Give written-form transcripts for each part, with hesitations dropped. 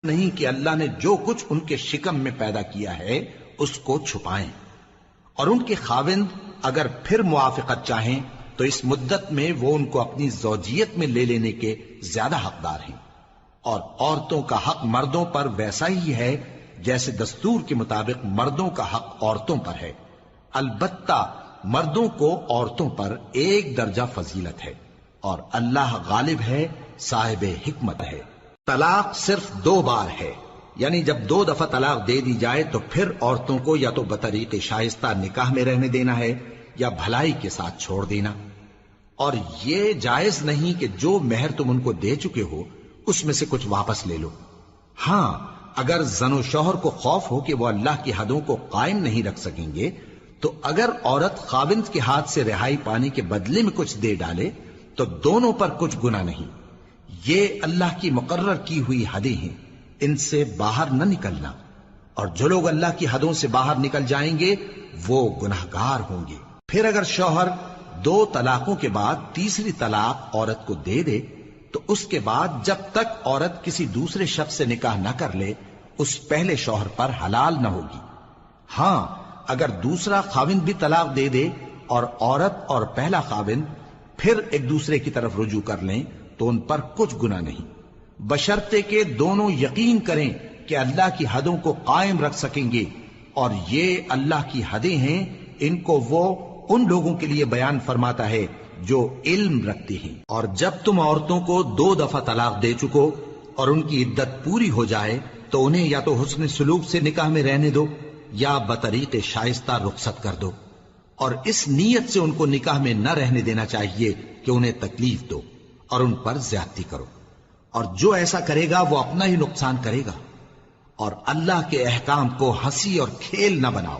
نہیں کہ اللہ نے جو کچھ ان کے شکم میں پیدا کیا ہے اس کو چھپائیں، اور ان کے خاوند اگر پھر موافقت چاہیں تو اس مدت میں وہ ان کو اپنی زوجیت میں لے لینے کے زیادہ حقدار ہیں، اور عورتوں کا حق مردوں پر ویسا ہی ہے جیسے دستور کے مطابق مردوں کا حق عورتوں پر ہے، البتہ مردوں کو عورتوں پر ایک درجہ فضیلت ہے، اور اللہ غالب ہے، صاحب حکمت ہے۔ طلاق صرف 2 بار ہے، یعنی جب 2 دفعہ طلاق دے دی جائے تو پھر عورتوں کو یا تو بطریق شائستہ نکاح میں رہنے دینا ہے یا بھلائی کے ساتھ چھوڑ دینا، اور یہ جائز نہیں کہ جو مہر تم ان کو دے چکے ہو اس میں سے کچھ واپس لے لو۔ ہاں، اگر زن و شوہر کو خوف ہو کہ وہ اللہ کی حدوں کو قائم نہیں رکھ سکیں گے تو اگر عورت خاوند کے ہاتھ سے رہائی پانے کے بدلے میں کچھ دے ڈالے تو دونوں پر کچھ گناہ نہیں۔ یہ اللہ کی مقرر کی ہوئی حدیں ہیں، ان سے باہر نہ نکلنا، اور جو لوگ اللہ کی حدوں سے باہر نکل جائیں گے وہ گناہگار ہوں گے۔ پھر اگر شوہر 2 طلاقوں کے بعد تیسری طلاق عورت کو دے دے تو اس کے بعد جب تک عورت کسی دوسرے شخص سے نکاح نہ کر لے اس پہلے شوہر پر حلال نہ ہوگی۔ ہاں، اگر دوسرا خاوند بھی طلاق دے دے اور عورت اور پہلا خاوند پھر ایک دوسرے کی طرف رجوع کر لیں تو ان پر کچھ گناہ نہیں، بشرطے کہ دونوں یقین کریں کہ اللہ کی حدوں کو قائم رکھ سکیں گے، اور یہ اللہ کی حدیں ہیں، ان کو وہ ان لوگوں کے لیے بیان فرماتا ہے جو علم رکھتے ہیں۔ اور جب تم عورتوں کو 2 دفعہ طلاق دے چکو اور ان کی عدت پوری ہو جائے تو انہیں یا تو حسن سلوک سے نکاح میں رہنے دو یا بطریق شائستہ رخصت کر دو، اور اس نیت سے ان کو نکاح میں نہ رہنے دینا چاہیے کہ انہیں تکلیف دو اور ان پر زیادتی کرو، اور جو ایسا کرے گا وہ اپنا ہی نقصان کرے گا، اور اللہ کے احکام کو ہنسی اور کھیل نہ بناؤ۔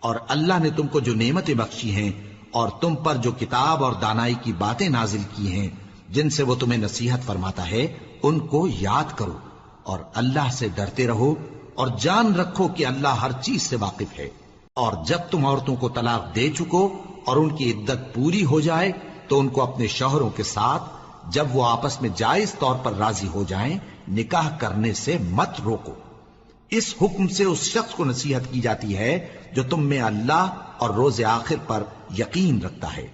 اور اللہ نے تم کو جو نعمتیں بخشی ہیں اور تم پر جو کتاب اور دانائی کی باتیں نازل کی ہیں جن سے وہ تمہیں نصیحت فرماتا ہے ان کو یاد کرو، اور اللہ سے ڈرتے رہو، اور جان رکھو کہ اللہ ہر چیز سے واقف ہے۔ اور جب تم عورتوں کو طلاق دے چکو اور ان کی عدت پوری ہو جائے تو ان کو اپنے شوہروں کے ساتھ جب وہ آپس میں جائز طور پر راضی ہو جائیں نکاح کرنے سے مت روکو۔ اس حکم سے اس شخص کو نصیحت کی جاتی ہے جو تم میں اللہ اور روز آخر پر یقین رکھتا ہے،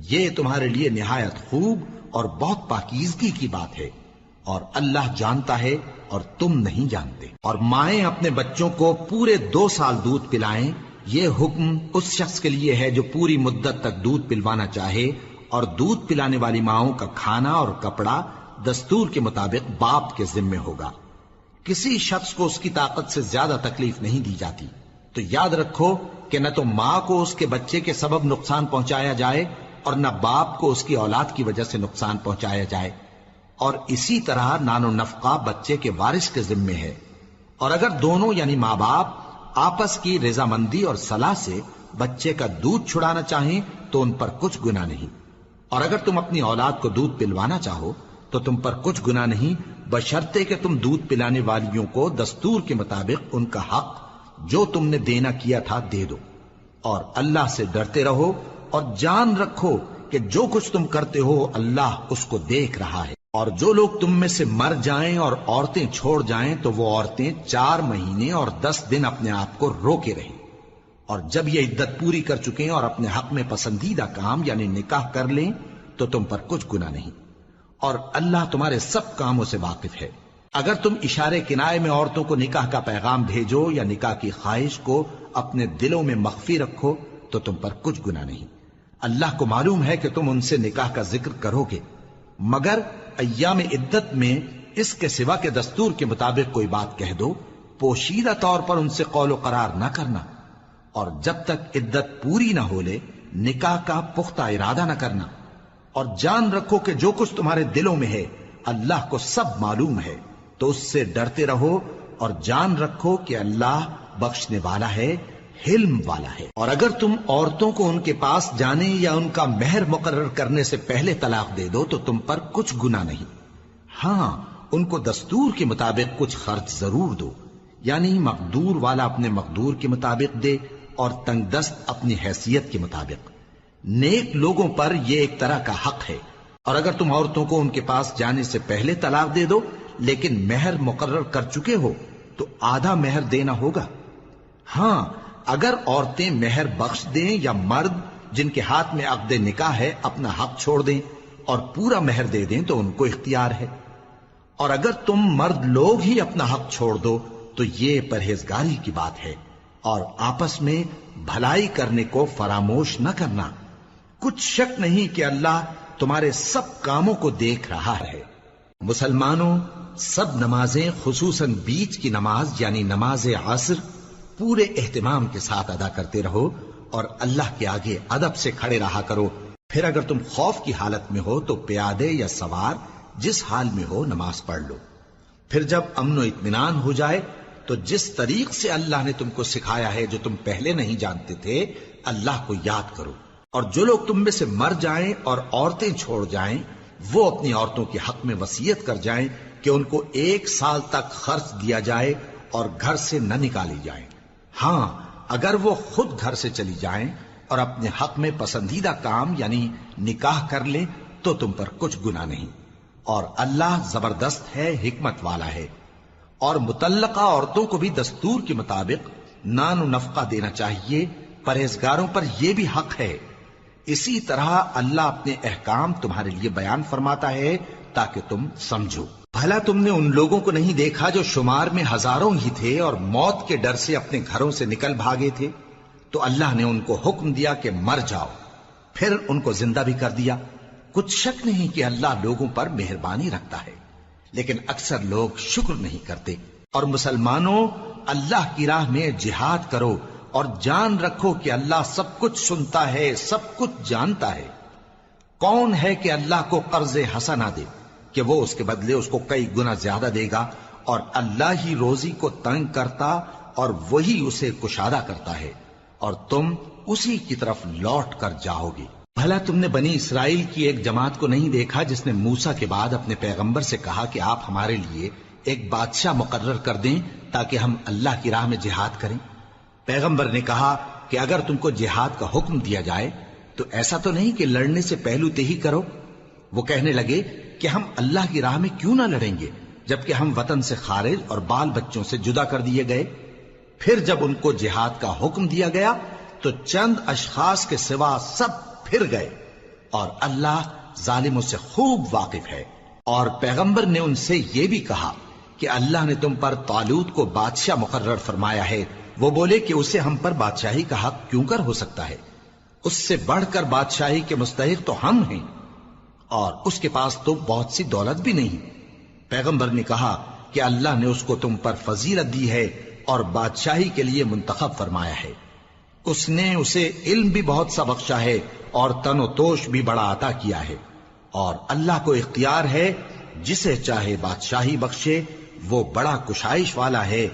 یہ تمہارے لیے نہایت خوب اور بہت پاکیزگی کی بات ہے، اور اللہ جانتا ہے اور تم نہیں جانتے۔ اور مائیں اپنے بچوں کو پورے 2 سال دودھ پلائیں، یہ حکم اس شخص کے لیے ہے جو پوری مدت تک دودھ پلوانا چاہے، اور دودھ پلانے والی ماؤں کا کھانا اور کپڑا دستور کے مطابق باپ کے ذمے ہوگا۔ کسی شخص کو اس کی طاقت سے زیادہ تکلیف نہیں دی جاتی، تو یاد رکھو کہ نہ تو ماں کو اس کے بچے کے سبب نقصان پہنچایا جائے اور نہ باپ کو اس کی اولاد کی وجہ سے نقصان پہنچایا جائے، اور اسی طرح نان و نفقہ بچے کے وارث کے ذمے ہے، اور اگر دونوں یعنی ماں باپ آپس کی رضامندی اور صلاح سے بچے کا دودھ چھڑانا چاہیں تو ان پر کچھ گناہ نہیں، اور اگر تم اپنی اولاد کو دودھ پلوانا چاہو تو تم پر کچھ گناہ نہیں، بشرطے کہ تم دودھ پلانے والیوں کو دستور کے مطابق ان کا حق جو تم نے دینا کیا تھا دے دو، اور اللہ سے ڈرتے رہو، اور جان رکھو کہ جو کچھ تم کرتے ہو اللہ اس کو دیکھ رہا ہے۔ اور جو لوگ تم میں سے مر جائیں اور عورتیں چھوڑ جائیں تو وہ عورتیں 4 مہینے اور 10 دن اپنے آپ کو روکے رہیں، اور جب یہ عدت پوری کر چکیں اور اپنے حق میں پسندیدہ کام یعنی نکاح کر لیں تو تم پر کچھ گناہ نہیں، اور اللہ تمہارے سب کاموں سے واقف ہے۔ اگر تم اشارے کنائے میں عورتوں کو نکاح کا پیغام بھیجو یا نکاح کی خواہش کو اپنے دلوں میں مخفی رکھو تو تم پر کچھ گناہ نہیں، اللہ کو معلوم ہے کہ تم ان سے نکاح کا ذکر کرو گے، مگر ایام عدت میں اس کے سوا کے دستور کے مطابق کوئی بات کہہ دو، پوشیدہ طور پر ان سے قول و قرار نہ کرنا، اور جب تک عدت پوری نہ ہو لے نکاح کا پختہ ارادہ نہ کرنا، اور جان رکھو کہ جو کچھ تمہارے دلوں میں ہے اللہ کو سب معلوم ہے، تو اس سے ڈرتے رہو، اور جان رکھو کہ اللہ بخشنے والا ہے، حلم والا ہے۔ اور اگر تم عورتوں کو ان کے پاس جانے یا ان کا مہر مقرر کرنے سے پہلے طلاق دے دو تو تم پر کچھ گناہ نہیں، ہاں ان کو دستور کے مطابق کچھ خرچ ضرور دو، یعنی مقدور والا اپنے مقدور کے مطابق دے اور تنگ دست اپنی حیثیت کے مطابق، نیک لوگوں پر یہ ایک طرح کا حق ہے۔ اور اگر تم عورتوں کو ان کے پاس جانے سے پہلے طلاق دے دو لیکن مہر مقرر کر چکے ہو تو آدھا مہر دینا ہوگا۔ ہاں اگر عورتیں مہر بخش دیں یا مرد جن کے ہاتھ میں عقد نکاح ہے اپنا حق چھوڑ دیں اور پورا مہر دے دیں تو ان کو اختیار ہے، اور اگر تم مرد لوگ ہی اپنا حق چھوڑ دو تو یہ پرہیزگاری کی بات ہے، اور آپس میں بھلائی کرنے کو فراموش نہ کرنا۔ کچھ شک نہیں کہ اللہ تمہارے سب کاموں کو دیکھ رہا ہے۔ مسلمانوں، سب نمازیں خصوصاً بیچ کی نماز یعنی نماز عصر پورے اہتمام کے ساتھ ادا کرتے رہو اور اللہ کے آگے ادب سے کھڑے رہا کرو۔ پھر اگر تم خوف کی حالت میں ہو تو پیادے یا سوار جس حال میں ہو نماز پڑھ لو۔ پھر جب امن و اطمینان ہو جائے تو جس طریق سے اللہ نے تم کو سکھایا ہے جو تم پہلے نہیں جانتے تھے، اللہ کو یاد کرو۔ اور جو لوگ تم میں سے مر جائیں اور عورتیں چھوڑ جائیں وہ اپنی عورتوں کے حق میں وصیت کر جائیں کہ ان کو 1 سال تک خرچ دیا جائے اور گھر سے نہ نکالی جائیں۔ ہاں اگر وہ خود گھر سے چلی جائیں اور اپنے حق میں پسندیدہ کام یعنی نکاح کر لیں تو تم پر کچھ گناہ نہیں، اور اللہ زبردست ہے، حکمت والا ہے۔ اور مطلقہ عورتوں کو بھی دستور کے مطابق نان و نفقہ دینا چاہیے، پرہیزگاروں پر یہ بھی حق ہے۔ اسی طرح اللہ اپنے احکام تمہارے لیے بیان فرماتا ہے تاکہ تم سمجھو۔ بھلا تم نے ان لوگوں کو نہیں دیکھا جو شمار میں ہزاروں ہی تھے اور موت کے ڈر سے اپنے گھروں سے نکل بھاگے تھے؟ تو اللہ نے ان کو حکم دیا کہ مر جاؤ، پھر ان کو زندہ بھی کر دیا۔ کچھ شک نہیں کہ اللہ لوگوں پر مہربانی رکھتا ہے، لیکن اکثر لوگ شکر نہیں کرتے۔ اور مسلمانوں، اللہ کی راہ میں جہاد کرو اور جان رکھو کہ اللہ سب کچھ سنتا ہے، سب کچھ جانتا ہے۔ کون ہے کہ اللہ کو قرض حسنہ دے کہ وہ اس کے بدلے اس کو کئی گنا زیادہ دے گا، اور اللہ ہی روزی کو تنگ کرتا اور وہی اسے کشادہ کرتا ہے، اور تم اسی کی طرف لوٹ کر جاؤ گے۔ بھلا تم نے بنی اسرائیل کی ایک جماعت کو نہیں دیکھا جس نے موسیٰ کے بعد اپنے پیغمبر سے کہا کہ آپ ہمارے لیے ایک بادشاہ مقرر کر دیں تاکہ ہم اللہ کی راہ میں جہاد کریں؟ پیغمبر نے کہا کہ اگر تم کو جہاد کا حکم دیا جائے تو ایسا تو نہیں کہ لڑنے سے پہلو تہی کرو۔ وہ کہنے لگے کہ ہم اللہ کی راہ میں کیوں نہ لڑیں گے جبکہ ہم وطن سے خارج اور بال بچوں سے جدا کر دیے گئے۔ پھر جب ان کو جہاد کا حکم دیا گیا تو چند اشخاص کے سوا سب پھر گئے، اور اللہ ظالموں سے خوب واقف ہے۔ اور پیغمبر نے ان سے یہ بھی کہا کہ اللہ نے تم پر طالوت کو بادشاہ مقرر فرمایا ہے۔ وہ بولے کہ اسے ہم پر بادشاہی کا حق کیوں کر ہو سکتا ہے؟ اس سے بڑھ کر بادشاہی کے مستحق تو ہم ہیں، اور اس کے پاس تو بہت سی دولت بھی نہیں۔ پیغمبر نے کہا کہ اللہ نے اس کو تم پر فضیلت دی ہے اور بادشاہی کے لیے منتخب فرمایا ہے۔ اس نے اسے علم بھی بہت سا بخشا ہے اور تن و توش بھی بڑا عطا کیا ہے، اور اللہ کو اختیار ہے جسے چاہے بادشاہی بخشے، وہ بڑا کشائش والا ہے،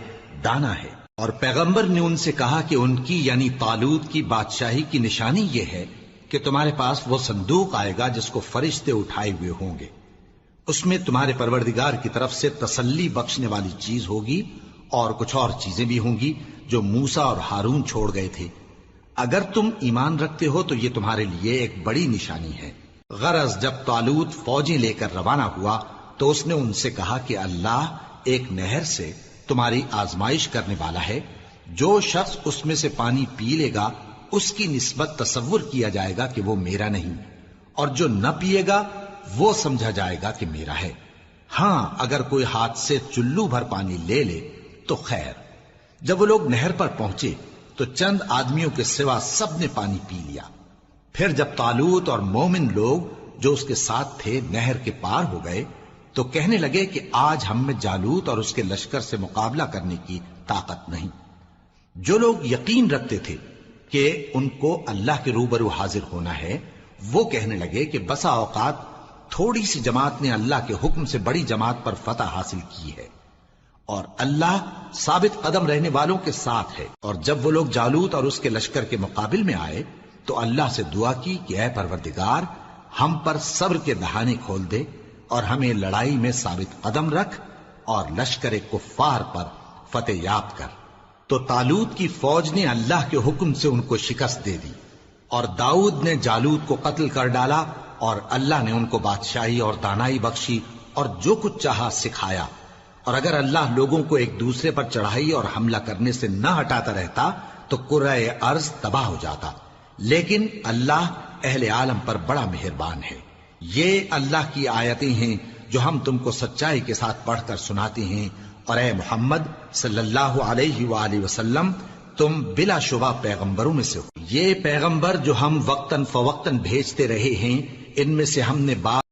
دانا ہے۔ اور پیغمبر نے ان سے کہا کہ ان کی یعنی طالوت کی بادشاہی کی نشانی یہ ہے کہ تمہارے پاس وہ صندوق آئے گا جس کو فرشتے اٹھائے ہوئے ہوں گے، اس میں تمہارے پروردگار کی طرف سے تسلی بخشنے والی چیز ہوگی اور کچھ اور چیزیں بھی ہوں گی جو موسیٰ اور ہارون چھوڑ گئے تھے۔ اگر تم ایمان رکھتے ہو تو یہ تمہارے لیے ایک بڑی نشانی ہے۔ غرض جب طالوت فوجیں لے کر روانہ ہوا تو اس نے ان سے کہا کہ اللہ ایک نہر سے تمہاری آزمائش کرنے والا ہے، جو شخص اس میں سے پانی پی لے گا اس کی نسبت تصور کیا جائے گا کہ وہ میرا نہیں، اور جو نہ پیے گا وہ سمجھا جائے گا کہ میرا ہے۔ ہاں اگر کوئی ہاتھ سے چلو بھر پانی لے لے تو خیر۔ جب وہ لوگ نہر پر پہنچے تو چند آدمیوں کے سوا سب نے پانی پی لیا۔ پھر جب طالوت اور مومن لوگ جو اس کے ساتھ تھے نہر کے پار ہو گئے تو کہنے لگے کہ آج ہم میں جالوت اور اس کے لشکر سے مقابلہ کرنے کی طاقت نہیں۔ جو لوگ یقین رکھتے تھے کہ ان کو اللہ کے روبرو حاضر ہونا ہے وہ کہنے لگے کہ بسا اوقات تھوڑی سی جماعت نے اللہ کے حکم سے بڑی جماعت پر فتح حاصل کی ہے، اور اللہ ثابت قدم رہنے والوں کے ساتھ ہے۔ اور جب وہ لوگ جالوت اور اس کے لشکر کے مقابل میں آئے تو اللہ سے دعا کی کہ اے پروردگار ہم پر صبر کے دہانے کھول دے اور ہمیں لڑائی میں ثابت قدم رکھ اور لشکر کفار پر فتح یاب کر۔ تو طالوت کی فوج نے اللہ کے حکم سے ان کو شکست دے دی، اور داؤد نے جالوت کو قتل کر ڈالا، اور اللہ نے ان کو بادشاہی اور دانائی بخشی اور جو کچھ چاہا سکھایا، اور اگر اللہ لوگوں کو ایک دوسرے پر چڑھائی اور حملہ کرنے سے نہ ہٹاتا رہتا تو کرۂ ارض تباہ ہو جاتا، لیکن اللہ اہل عالم پر بڑا مہربان ہے۔ یہ اللہ کی آیتیں ہیں جو ہم تم کو سچائی کے ساتھ پڑھ کر سناتے ہیں، اور اے محمد صلی اللہ علیہ وآلہ وسلم تم بلا شبہ پیغمبروں میں سے ہو۔ یہ پیغمبر جو ہم وقتاً فوقتاً بھیجتے رہے ہیں، ان میں سے ہم نے بعض